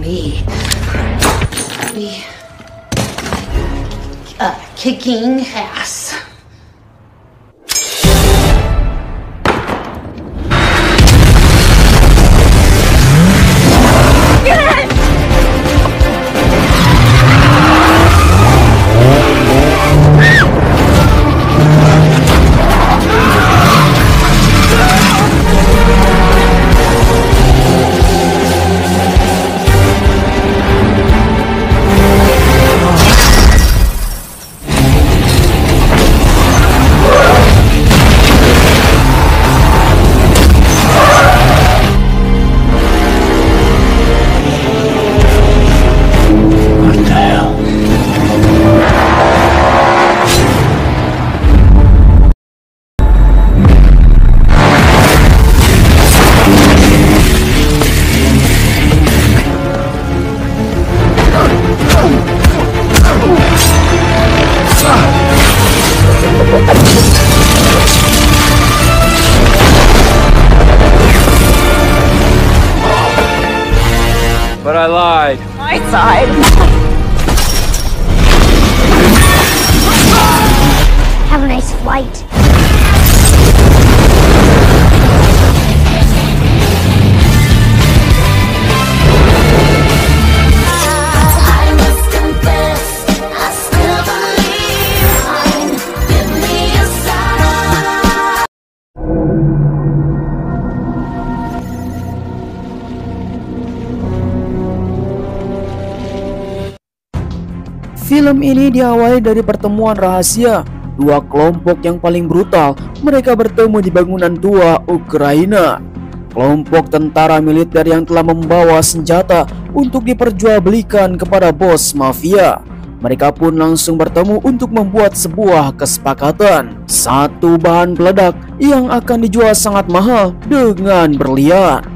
me. Be kicking ass. But I lied. My side. Have a nice flight. I must confess, I still believe. Give me a sign. Film ini diawali dari pertemuan rahasia dua kelompok yang paling brutal. Mereka bertemu di bangunan tua Ukraina. Kelompok tentara militer yang telah membawa senjata untuk diperjualbelikan kepada bos mafia. Mereka pun langsung bertemu untuk membuat sebuah kesepakatan. Satu bahan peledak yang akan dijual sangat mahal dengan berlian.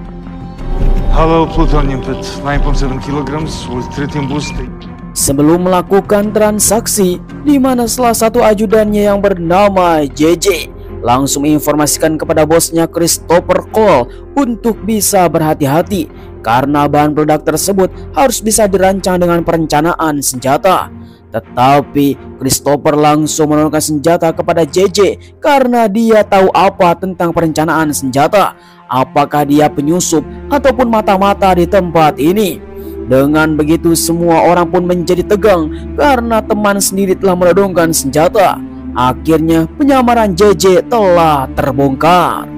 Hollow plutonium at 9.7 kilograms with tritium boosting. Sebelum melakukan transaksi, di mana salah satu ajudannya yang bernama JJ langsung menginformasikan kepada bosnya Christopher Cole untuk bisa berhati-hati karena bahan peledak tersebut harus bisa dirancang dengan perencanaan senjata. Tetapi Christopher langsung menurunkan senjata kepada JJ karena dia tahu apa tentang perencanaan senjata. Apakah dia penyusup ataupun mata-mata di tempat ini? Dengan begitu semua orang pun menjadi tegang karena teman sendiri telah menodongkan senjata. Akhirnya penyamaran JJ telah terbongkar.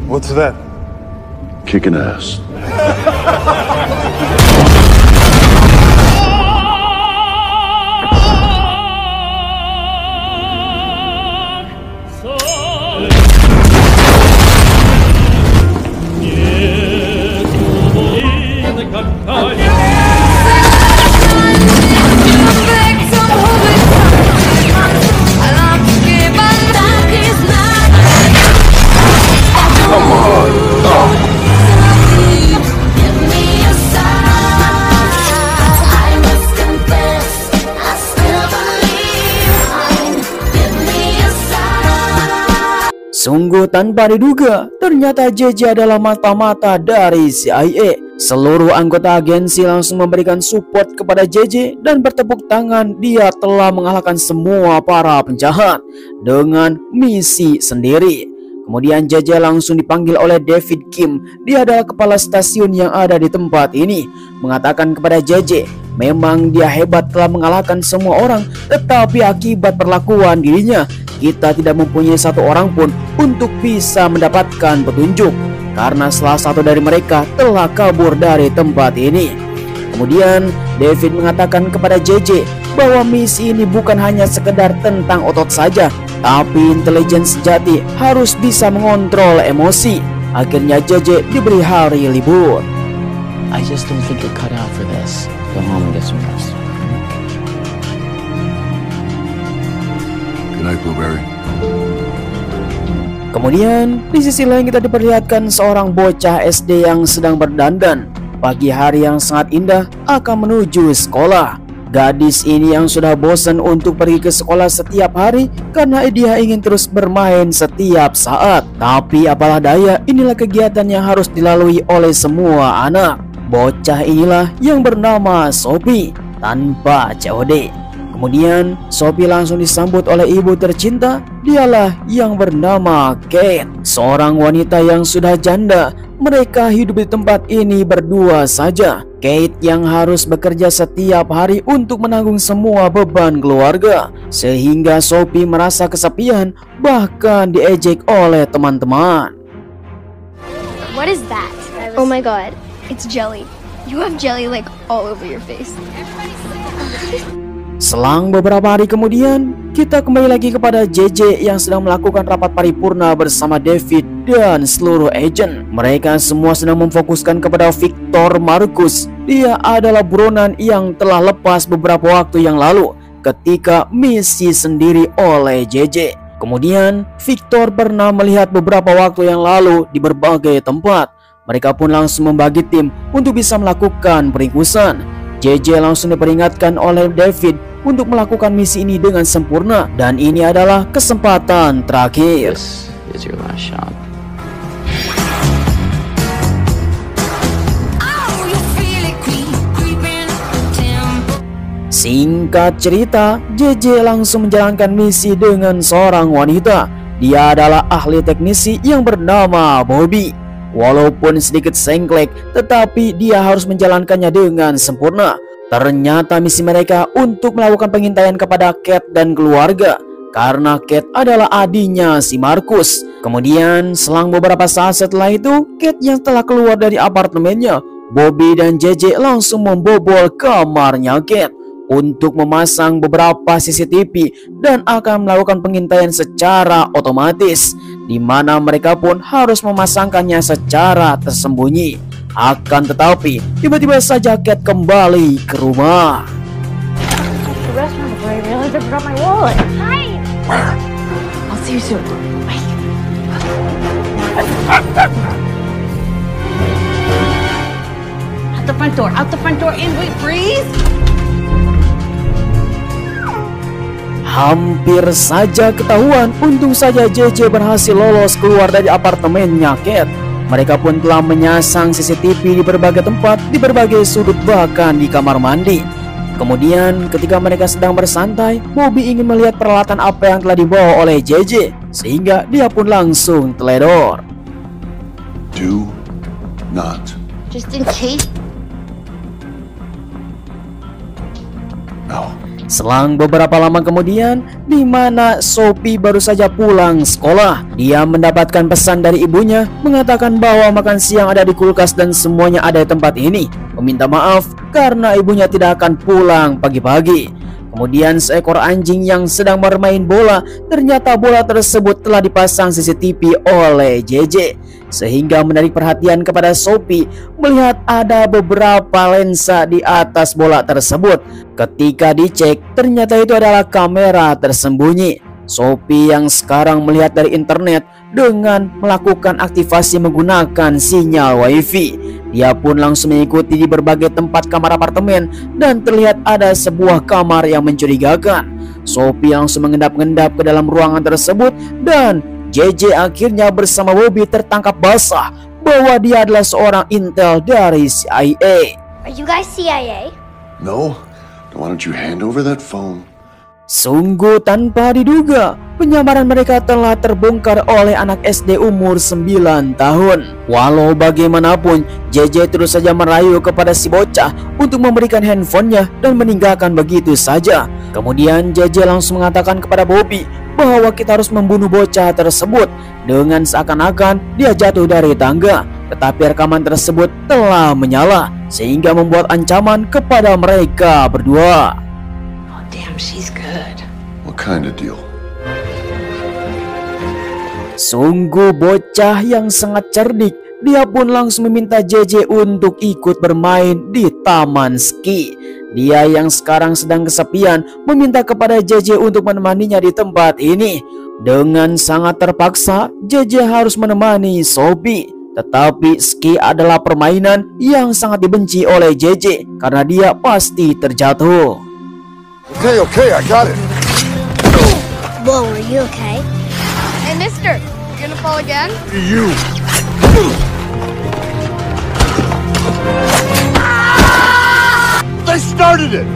What's that? Kicking ass. Sungguh tanpa diduga, ternyata JJ adalah mata-mata dari CIA. Seluruh anggota agensi langsung memberikan support kepada JJ dan bertepuk tangan. Dia telah mengalahkan semua para penjahat dengan misi sendiri. Kemudian JJ langsung dipanggil oleh David Kim. Dia adalah kepala stasiun yang ada di tempat ini. Mengatakan kepada JJ, memang dia hebat telah mengalahkan semua orang, tetapi akibat perlakuan dirinya, kita tidak mempunyai satu orang pun untuk bisa mendapatkan petunjuk karena salah satu dari mereka telah kabur dari tempat ini. Kemudian David mengatakan kepada JJ bahwa misi ini bukan hanya sekedar tentang otot saja, tapi intelijen sejati harus bisa mengontrol emosi. Akhirnya JJ diberi hari libur. I just don't think you're cut out for this. Go home and get some rest. Good night, Blueberry. Kemudian di sisi lain kita diperlihatkan seorang bocah SD yang sedang berdandan. Pagi hari yang sangat indah akan menuju sekolah. Gadis ini yang sudah bosan untuk pergi ke sekolah setiap hari karena dia ingin terus bermain setiap saat. Tapi apalah daya, inilah kegiatan yang harus dilalui oleh semua anak. Bocah inilah yang bernama Sophie tanpa COD. Kemudian Sophie langsung disambut oleh ibu tercinta. Dialah yang bernama Kate, seorang wanita yang sudah janda. Mereka hidup di tempat ini berdua saja. Kate yang harus bekerja setiap hari untuk menanggung semua beban keluarga, sehingga Sophie merasa kesepian, bahkan diejek oleh teman-teman. What is that? Oh my god, it's jelly. You have jelly like all over your face. Selang beberapa hari kemudian, kita kembali lagi kepada JJ yang sedang melakukan rapat paripurna bersama David dan seluruh agen. Mereka semua sedang memfokuskan kepada Victor Marcus. Dia adalah buronan yang telah lepas beberapa waktu yang lalu ketika misi sendiri oleh JJ. Kemudian, Victor pernah melihat beberapa waktu yang lalu di berbagai tempat. Mereka pun langsung membagi tim untuk bisa melakukan peringkusan. JJ langsung diperingatkan oleh David untuk melakukan misi ini dengan sempurna, dan ini adalah kesempatan terakhir. This is your last shot. Singkat cerita, JJ langsung menjalankan misi dengan seorang wanita. Dia adalah ahli teknisi yang bernama Bobby. Walaupun sedikit sengklek, tetapi dia harus menjalankannya dengan sempurna. Ternyata misi mereka untuk melakukan pengintaian kepada Kate dan keluarga, karena Kate adalah adiknya si Marcus. Kemudian selang beberapa saat setelah itu, Kate yang telah keluar dari apartemennya, Bobby dan JJ langsung membobol kamarnya Kate untuk memasang beberapa CCTV dan akan melakukan pengintaian secara otomatis, di mana mereka pun harus memasangkannya secara tersembunyi. Akan tetapi, tiba-tiba saja Kate kembali ke rumah. I'll see you soon. Bye. Out the front door. Out the front door. And wait, freeze. Hampir saja ketahuan, untung saja JJ berhasil lolos keluar dari apartemennya Kate. Mereka pun telah menyasang CCTV di berbagai tempat, di berbagai sudut, bahkan di kamar mandi. Kemudian ketika mereka sedang bersantai, Bobby ingin melihat peralatan apa yang telah dibawa oleh JJ, sehingga dia pun langsung teledor. Do not. Just in case. No. Selang beberapa lama kemudian, di mana Sophie baru saja pulang sekolah, dia mendapatkan pesan dari ibunya mengatakan bahwa makan siang ada di kulkas dan semuanya ada di tempat ini. Meminta maaf karena ibunya tidak akan pulang pagi-pagi. Kemudian seekor anjing yang sedang bermain bola, ternyata bola tersebut telah dipasang CCTV oleh JJ, sehingga menarik perhatian kepada Sophie melihat ada beberapa lensa di atas bola tersebut. Ketika dicek, ternyata itu adalah kamera tersembunyi. Sophie yang sekarang melihat dari internet dengan melakukan aktivasi menggunakan sinyal wifi. Dia pun langsung mengikuti di berbagai tempat kamar apartemen dan terlihat ada sebuah kamar yang mencurigakan. Sophie langsung mengendap-endap ke dalam ruangan tersebut dan JJ akhirnya bersama Bobby tertangkap basah bahwa dia adalah seorang intel dari CIA. Are you guys CIA? No? Then why don't you hand over that phone? Sungguh tanpa diduga, penyamaran mereka telah terbongkar oleh anak SD umur 9 tahun. Walau bagaimanapun, JJ terus saja merayu kepada si bocah untuk memberikan handphonenya dan meninggalkan begitu saja. Kemudian JJ langsung mengatakan kepada Bobby bahwa kita harus membunuh bocah tersebut dengan seakan-akan dia jatuh dari tangga. Tetapi rekaman tersebut telah menyala sehingga membuat ancaman kepada mereka berdua. Damn, she's good. What kind of deal? Sungguh bocah yang sangat cerdik. Dia pun langsung meminta JJ untuk ikut bermain di taman ski. Dia yang sekarang sedang kesepian meminta kepada JJ untuk menemaninya di tempat ini. Dengan sangat terpaksa, JJ harus menemani Sophie. Tetapi ski adalah permainan yang sangat dibenci oleh JJ karena dia pasti terjatuh. Okay, I got it. Whoa, are you okay? Hey, mister, you gonna fall again? You. They started it.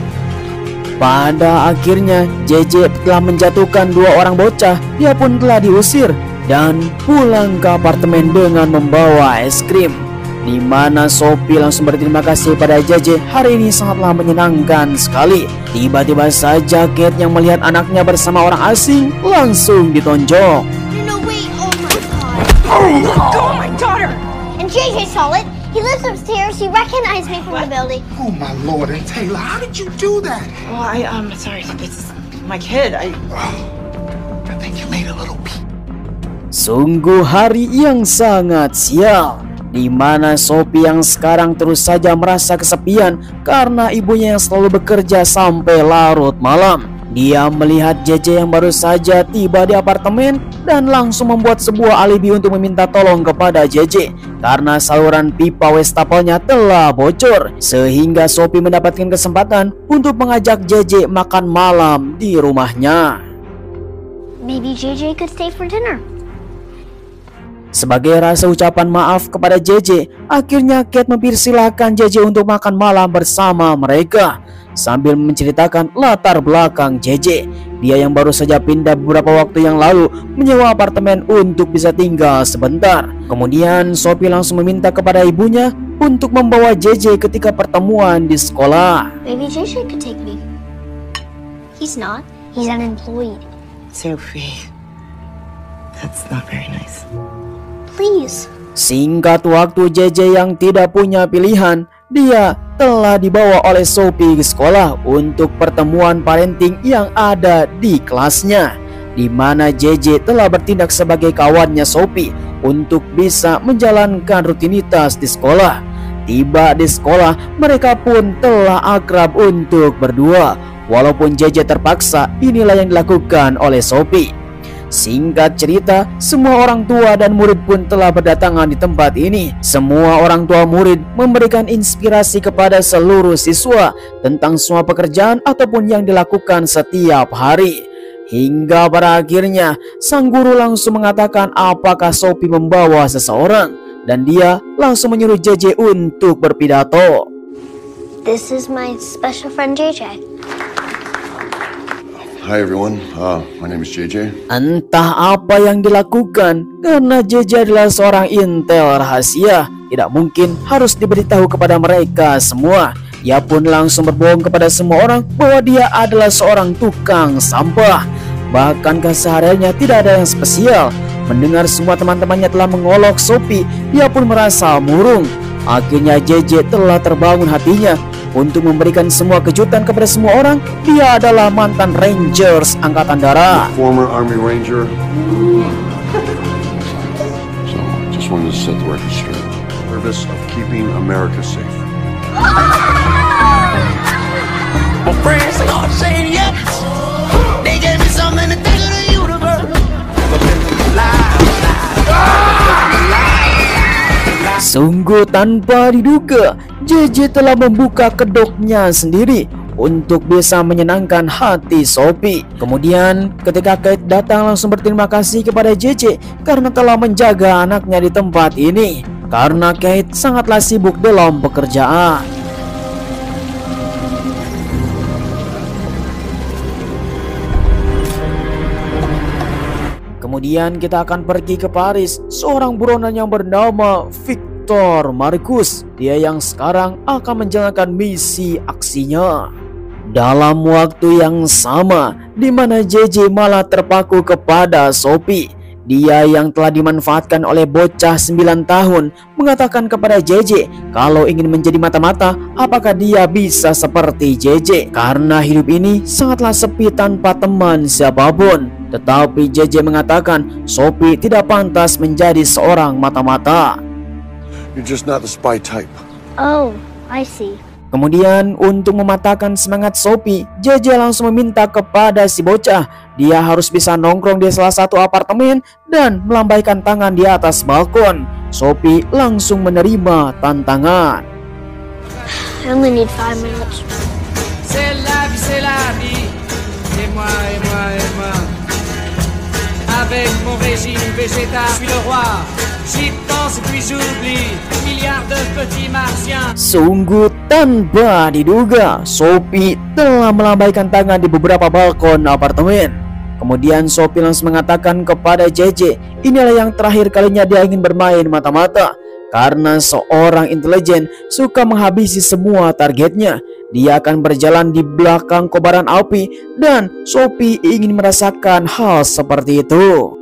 Pada akhirnya JJ telah menjatuhkan dua orang bocah. Dia pun telah diusir dan pulang ke apartemen dengan membawa es krim, di mana Sophie langsung berterima kasih pada JJ. Hari ini sangatlah menyenangkan sekali. Tiba-tiba saja Kate yang melihat anaknya bersama orang asing langsung ditonjok. No, wait, oh my god. Oh, my daughter! And JJ saw it. He lives upstairs. He recognized me from the building. Oh my lord, and Taylor, how did you do that? Well, I'm sorry. It's my kid. I think you made a little peep. Sungguh hari yang sangat sial, di mana Sophie yang sekarang terus saja merasa kesepian karena ibunya yang selalu bekerja sampai larut malam. Dia melihat JJ yang baru saja tiba di apartemen dan langsung membuat sebuah alibi untuk meminta tolong kepada JJ karena saluran pipa wastafalnya telah bocor, sehingga Sophie mendapatkan kesempatan untuk mengajak JJ makan malam di rumahnya. Maybe JJ could stay for dinner. Sebagai rasa ucapan maaf kepada JJ, akhirnya Kate mempersilahkan JJ untuk makan malam bersama mereka sambil menceritakan latar belakang JJ. Dia yang baru saja pindah beberapa waktu yang lalu menyewa apartemen untuk bisa tinggal sebentar. Kemudian Sophie langsung meminta kepada ibunya untuk membawa JJ ketika pertemuan di sekolah. Maybe JJ could take me. He's not. He's unemployed. Sophie, that's not very nice. Please. Singkat waktu, JJ yang tidak punya pilihan, dia telah dibawa oleh Sophie ke sekolah untuk pertemuan parenting yang ada di kelasnya, di mana JJ telah bertindak sebagai kawannya Sophie untuk bisa menjalankan rutinitas di sekolah. Tiba di sekolah, mereka pun telah akrab untuk berdua. Walaupun JJ terpaksa, inilah yang dilakukan oleh Sophie. Singkat cerita, semua orang tua dan murid pun telah berdatangan di tempat ini. Semua orang tua murid memberikan inspirasi kepada seluruh siswa tentang semua pekerjaan ataupun yang dilakukan setiap hari. Hingga pada akhirnya, sang guru langsung mengatakan apakah Sophie membawa seseorang, dan dia langsung menyuruh JJ untuk berpidato. This is my special friend JJ. Hi everyone, my name is JJ. Entah apa yang dilakukan, karena JJ adalah seorang intel rahasia, tidak mungkin harus diberitahu kepada mereka semua. Ia pun langsung berbohong kepada semua orang bahwa dia adalah seorang tukang sampah. Bahkan kesehariannya tidak ada yang spesial. Mendengar semua teman-temannya telah mengolok Sophie, dia pun merasa murung. Akhirnya JJ telah terbangun hatinya untuk memberikan semua kejutan kepada semua orang. Dia adalah mantan Rangers Angkatan Darat. Former Army Ranger. So, just wanted to set the record straight. Purpose of keeping America safe. My friends, they all saying yes. They gave me something to think of the universe. Sungguh tanpa diduga, JJ telah membuka kedoknya sendiri untuk bisa menyenangkan hati Sophie. Kemudian ketika Kate datang, langsung berterima kasih kepada JJ karena telah menjaga anaknya di tempat ini, karena Kate sangatlah sibuk dalam pekerjaan. Kemudian kita akan pergi ke Paris, seorang buronan yang bernama Victor Marcus. Dia yang sekarang akan menjalankan misi aksinya. Dalam waktu yang sama, di mana JJ malah terpaku kepada Sophie. Dia yang telah dimanfaatkan oleh bocah 9 tahun mengatakan kepada JJ kalau ingin menjadi mata-mata, apakah dia bisa seperti JJ, karena hidup ini sangatlah sepi tanpa teman siapapun. Tetapi JJ mengatakan Sophie tidak pantas menjadi seorang mata-mata. You're just not the spy type. Oh, I see. Kemudian untuk mematahkan semangat Sophie, JJ langsung meminta kepada si bocah dia harus bisa nongkrong di salah satu apartemen dan melambaikan tangan di atas balkon. Sophie langsung menerima tantangan. I only need 5 minutes. C'est la vie, c'est la vie. Avec mon régime végétal, je suis le roi. J'y pense puis j'oublie milliards de petits martiens. Sungguh tanpa diduga, Sophie telah melambaikan tangan di beberapa balkon apartemen. Kemudian Sophie langsung mengatakan kepada JJ, inilah yang terakhir kalinya dia ingin bermain mata-mata. Karena seorang intelijen suka menghabisi semua targetnya, dia akan berjalan di belakang kobaran api dan Sophie ingin merasakan hal seperti itu.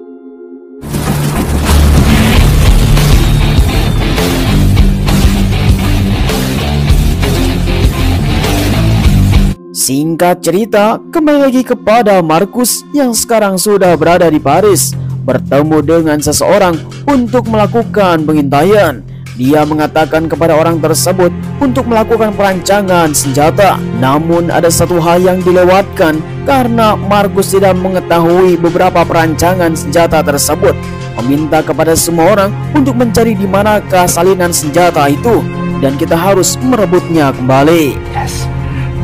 Singkat cerita, kembali lagi kepada Markus yang sekarang sudah berada di Paris, bertemu dengan seseorang untuk melakukan pengintaian. Dia mengatakan kepada orang tersebut untuk melakukan perancangan senjata. Namun ada satu hal yang dilewatkan karena Markus tidak mengetahui beberapa perancangan senjata tersebut. Meminta kepada semua orang untuk mencari di manakah salinan senjata itu dan kita harus merebutnya kembali. Yes,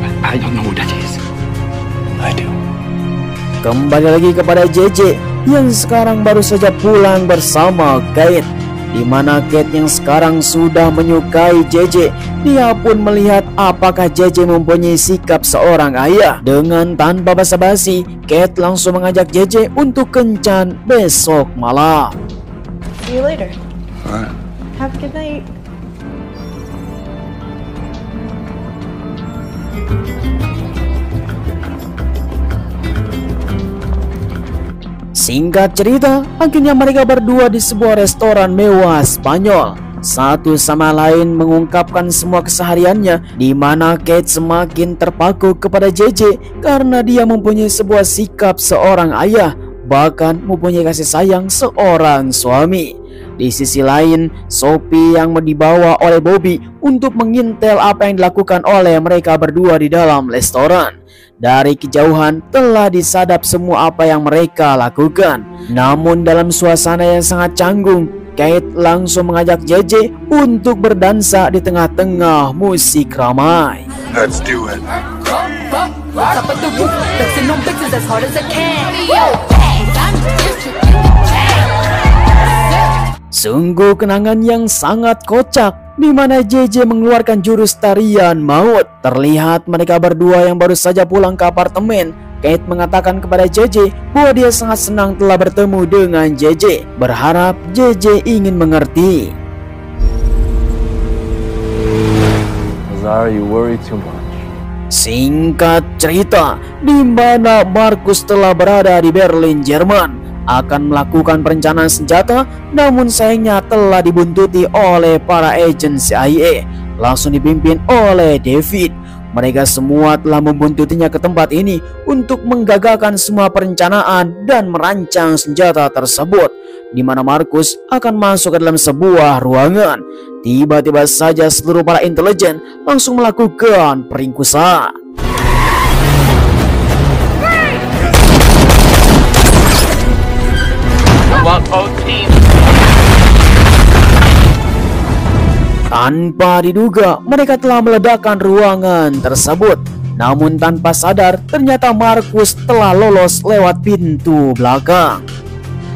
but I don't know who that is. I do. Kembali lagi kepada JJ yang sekarang baru saja pulang bersama Kate, di mana Kate yang sekarang sudah menyukai JJ. Dia pun melihat apakah JJ mempunyai sikap seorang ayah. Dengan tanpa basa-basi, Kate langsung mengajak JJ untuk kencan besok malam. See you later. Alright. Have a good night. Singkat cerita, akhirnya mereka berdua di sebuah restoran mewah Spanyol. Satu sama lain mengungkapkan semua kesehariannya, di mana Kate semakin terpaku kepada JJ karena dia mempunyai sebuah sikap seorang ayah, bahkan mempunyai kasih sayang seorang suami. Di sisi lain, Sophie yang dibawa oleh Bobby untuk mengintel apa yang dilakukan oleh mereka berdua di dalam restoran. Dari kejauhan telah disadap semua apa yang mereka lakukan. Namun dalam suasana yang sangat canggung, Kate langsung mengajak JJ untuk berdansa di tengah-tengah musik ramai. Let's do it. Sungguh kenangan yang sangat kocak, di mana JJ mengeluarkan jurus tarian maut. Terlihat mereka berdua yang baru saja pulang ke apartemen. Kate mengatakan kepada JJ bahwa dia sangat senang telah bertemu dengan JJ, berharap JJ ingin mengerti. Zara, you worry too much. Singkat cerita, di mana Markus telah berada di Berlin, Jerman, akan melakukan perencanaan senjata, namun sayangnya telah dibuntuti oleh para agen CIA, langsung dipimpin oleh David. Mereka semua telah membuntutinya ke tempat ini untuk menggagalkan semua perencanaan dan merancang senjata tersebut, di mana Markus akan masuk ke dalam sebuah ruangan. Tiba-tiba saja seluruh para intelijen langsung melakukan peringkusan. Tanpa diduga, mereka telah meledakkan ruangan tersebut. Namun tanpa sadar, ternyata Markus telah lolos lewat pintu belakang.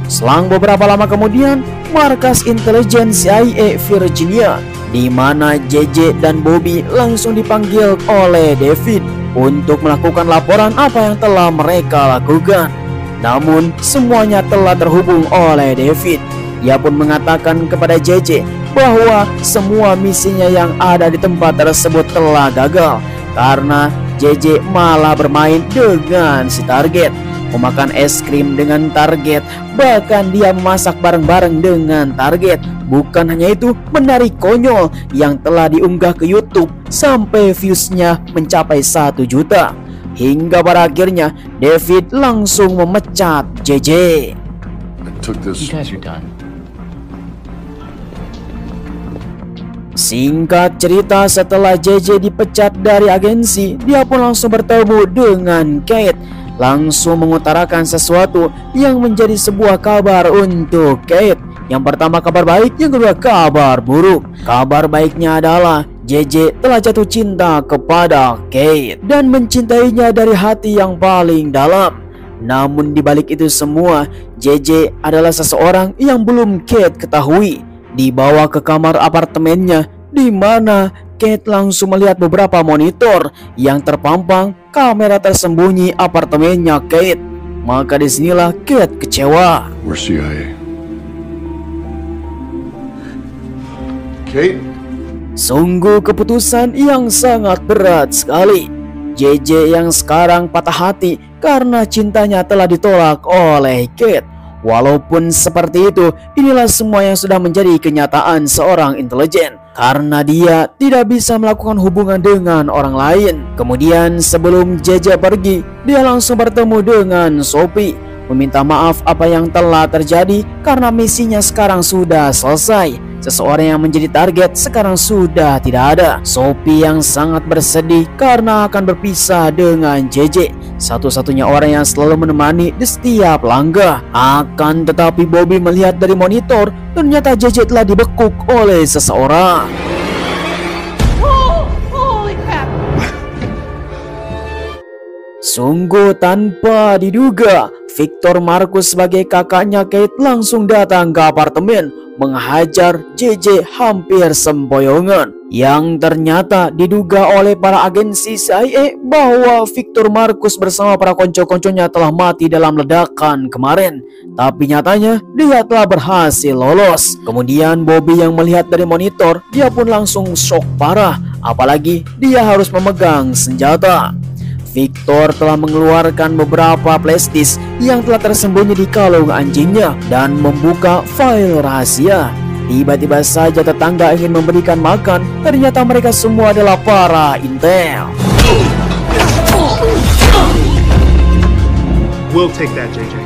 Selang beberapa lama kemudian, markas intelijen CIA Virginia, di mana JJ dan Bobby langsung dipanggil oleh David untuk melakukan laporan apa yang telah mereka lakukan. Namun semuanya telah terhubung oleh David. Dia pun mengatakan kepada JJ bahwa semua misinya yang ada di tempat tersebut telah gagal karena JJ malah bermain dengan si target, memakan es krim dengan target, bahkan dia memasak bareng-bareng dengan target. Bukan hanya itu, menari konyol yang telah diunggah ke YouTube sampai viewsnya mencapai 1 juta. Hingga pada akhirnya David langsung memecat JJ. You guys are done. Singkat cerita, setelah JJ dipecat dari agensi, dia pun langsung bertemu dengan Kate, langsung mengutarakan sesuatu yang menjadi sebuah kabar untuk Kate. Yang pertama kabar baik, yang kedua kabar buruk. Kabar baiknya adalah JJ telah jatuh cinta kepada Kate dan mencintainya dari hati yang paling dalam. Namun di balik itu semua, JJ adalah seseorang yang belum Kate ketahui. Dibawa ke kamar apartemennya, di mana Kate langsung melihat beberapa monitor yang terpampang kamera tersembunyi apartemennya Kate. Maka disinilah Kate kecewa. We're CIA. Kate? Sungguh keputusan yang sangat berat sekali. JJ yang sekarang patah hati karena cintanya telah ditolak oleh Kate. Walaupun seperti itu, inilah semua yang sudah menjadi kenyataan seorang intelijen, karena dia tidak bisa melakukan hubungan dengan orang lain. Kemudian sebelum JJ pergi, dia langsung bertemu dengan Sophie, meminta maaf apa yang telah terjadi karena misinya sekarang sudah selesai. Seseorang yang menjadi target sekarang sudah tidak ada. Sophie yang sangat bersedih karena akan berpisah dengan JJ, satu-satunya orang yang selalu menemani di setiap langkah. Akan tetapi Bobby melihat dari monitor, ternyata JJ telah dibekuk oleh seseorang. Holy crap! Sungguh tanpa diduga, Victor Marcus sebagai kakaknya Kate langsung datang ke apartemen, menghajar JJ hampir sempoyongan. Yang ternyata diduga oleh para agensi CIA bahwa Victor Marcus bersama para konco-konconya telah mati dalam ledakan kemarin. Tapi nyatanya dia telah berhasil lolos. Kemudian Bobby yang melihat dari monitor, dia pun langsung shock parah. Apalagi dia harus memegang senjata. Victor telah mengeluarkan beberapa plastis yang telah tersembunyi di kalung anjingnya dan membuka file rahasia. Tiba-tiba saja tetangga ingin memberikan makan, ternyata mereka semua adalah para intel. We'll take that, JJ.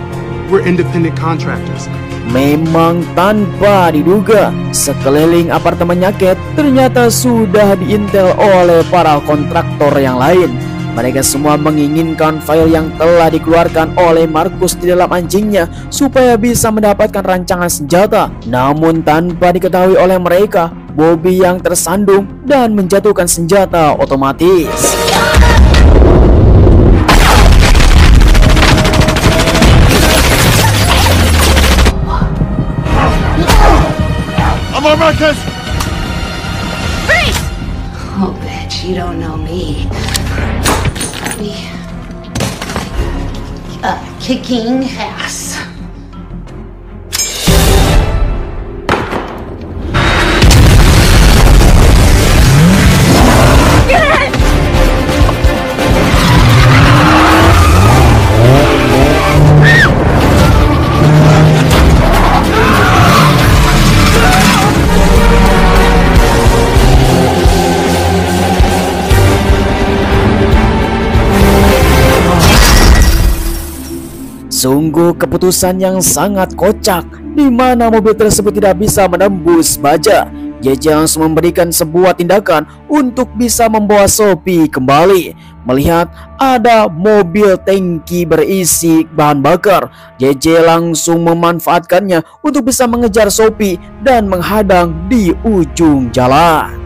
We're independent contractors. Memang tanpa diduga, sekeliling apartemennya Kate ternyata sudah diintel oleh para kontraktor yang lain. Mereka semua menginginkan file yang telah dikeluarkan oleh Marcus di dalam anjingnya supaya bisa mendapatkan rancangan senjata. Namun tanpa diketahui oleh mereka, Bobby yang tersandung dan menjatuhkan senjata otomatis. I'm on Marcus! Freeze! Oh, bitch, you don't know me. Kicking ass. Sungguh keputusan yang sangat kocak, di mana mobil tersebut tidak bisa menembus baja. JJ langsung memberikan sebuah tindakan untuk bisa membawa Sophie kembali. Melihat ada mobil tangki berisi bahan bakar, JJ langsung memanfaatkannya untuk bisa mengejar Sophie dan menghadang di ujung jalan.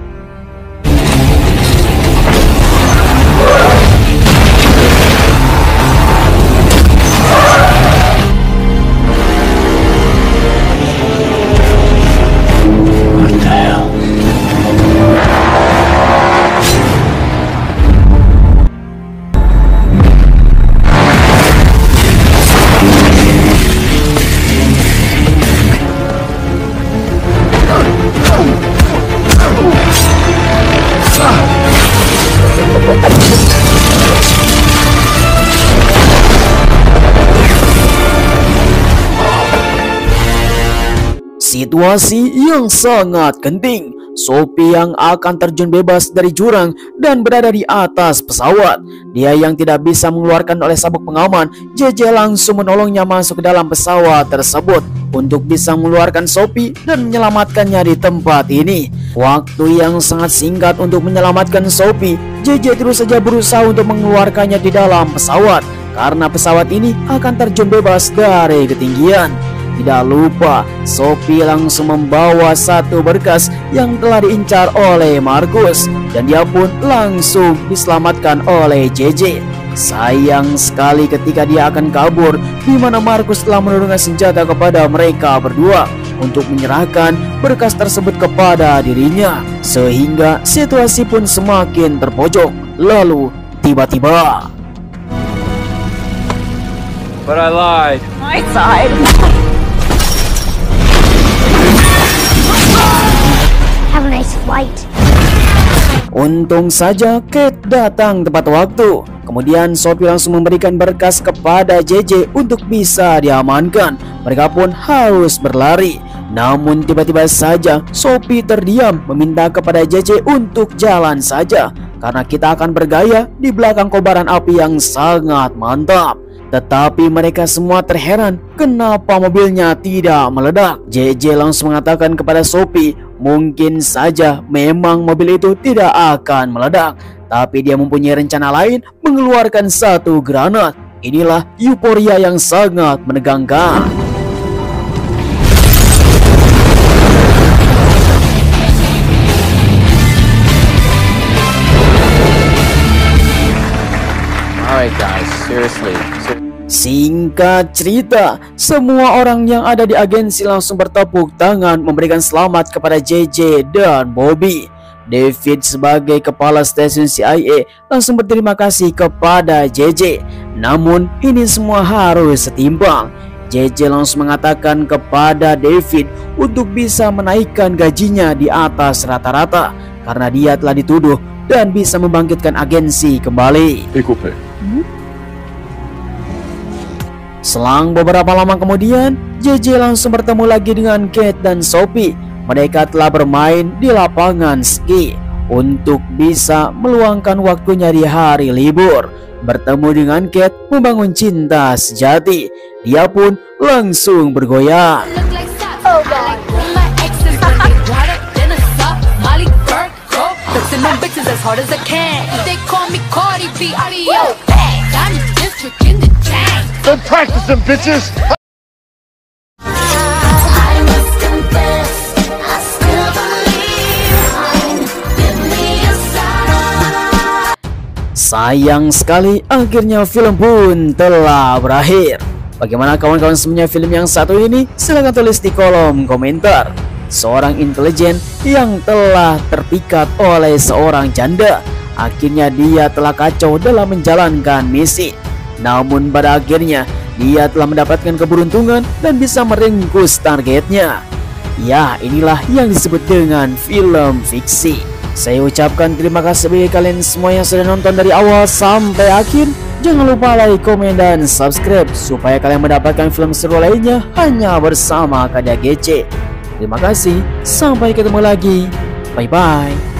Situasi yang sangat genting. Sophie yang akan terjun bebas dari jurang dan berada di atas pesawat. Dia yang tidak bisa mengeluarkan oleh sabuk pengaman, JJ langsung menolongnya masuk ke dalam pesawat tersebut untuk bisa mengeluarkan Sophie dan menyelamatkannya di tempat ini. Waktu yang sangat singkat untuk menyelamatkan Sophie, JJ terus saja berusaha untuk mengeluarkannya di dalam pesawat karena pesawat ini akan terjun bebas dari ketinggian. Tidak lupa, Sophie langsung membawa satu berkas yang telah diincar oleh Markus, dan dia pun langsung diselamatkan oleh JJ. Sayang sekali ketika dia akan kabur, di mana Markus telah menurunkan senjata kepada mereka berdua untuk menyerahkan berkas tersebut kepada dirinya, sehingga situasi pun semakin terpojok. Lalu tiba-tiba, but I lied. My side. Have a nice flight. untung saja Kate datang tepat waktu. Kemudian Sophie langsung memberikan berkas kepada JJ untuk bisa diamankan. Mereka pun harus berlari. Namun tiba-tiba saja Sophie terdiam meminta kepada JJ untuk jalan saja, karena kita akan bergaya di belakang kobaran api yang sangat mantap. Tetapi mereka semua terheran kenapa mobilnya tidak meledak. JJ langsung mengatakan kepada Sophie, mungkin saja memang mobil itu tidak akan meledak, tapi dia mempunyai rencana lain, mengeluarkan satu granat. Inilah euforia yang sangat menegangkan. Alright guys, seriously. Singkat cerita, semua orang yang ada di agensi langsung bertepuk tangan memberikan selamat kepada JJ dan Bobby. David sebagai kepala stasiun CIA langsung berterima kasih kepada JJ. Namun ini semua harus setimpal. JJ langsung mengatakan kepada David untuk bisa menaikkan gajinya di atas rata-rata, karena dia telah dituduh dan bisa membangkitkan agensi kembali. Equal pay. Selang beberapa lama kemudian, JJ langsung bertemu lagi dengan Kate dan Sophie. Mereka telah bermain di lapangan ski untuk bisa meluangkan waktunya di hari libur. Bertemu dengan Kate membangun cinta sejati. Dia pun langsung bergoyang. Oh God. Been practicing, bitches. I must confess, I still believe. Give me a sign. Sayang sekali, akhirnya film pun telah berakhir. Bagaimana kawan-kawan semuanya film yang satu ini? Silahkan tulis di kolom komentar. Seorang intelijen yang telah terpikat oleh seorang janda, akhirnya dia telah kacau dalam menjalankan misi. Namun pada akhirnya dia telah mendapatkan keberuntungan dan bisa meringkus targetnya. Ya, inilah yang disebut dengan film fiksi. Saya ucapkan terima kasih bagi kalian semua yang sudah nonton dari awal sampai akhir. Jangan lupa like, komen, dan subscribe supaya kalian mendapatkan film seru lainnya hanya bersama Kadya GC. Terima kasih, sampai ketemu lagi. Bye-bye.